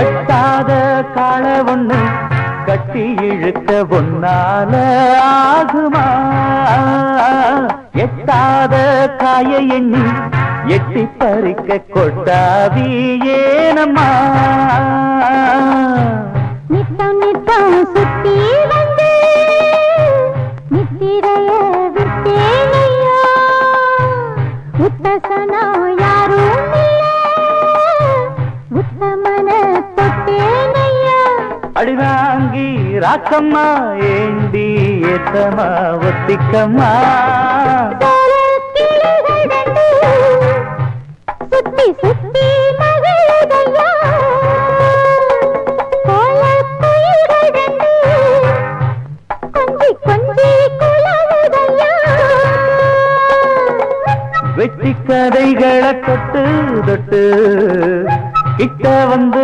கட்டாத கால ஒண்ணு கட்டி இழுக்க ஒன்னால ஆகுமா எட்டாத காய எண்ணி எட்டி பறிக்க கொட்டாவி ஏனம்மா நித்தம் நித்தம் சுத்தி வந்து நித்திரைய விட்டேனையா உத்தசனா யாரும் உத்தமன தொட்டேனையா அடிவாங்கி ராக்கம்மா ஏண்டி ஏத்தமா ஒத்திக்கம்மா சுத்தி சுத்தி மகளுதையா கொஞ்சி கொஞ்சி குலவுதையா வெட்டி கதைகளை தொட்டு தொட்டு கிட்ட வந்து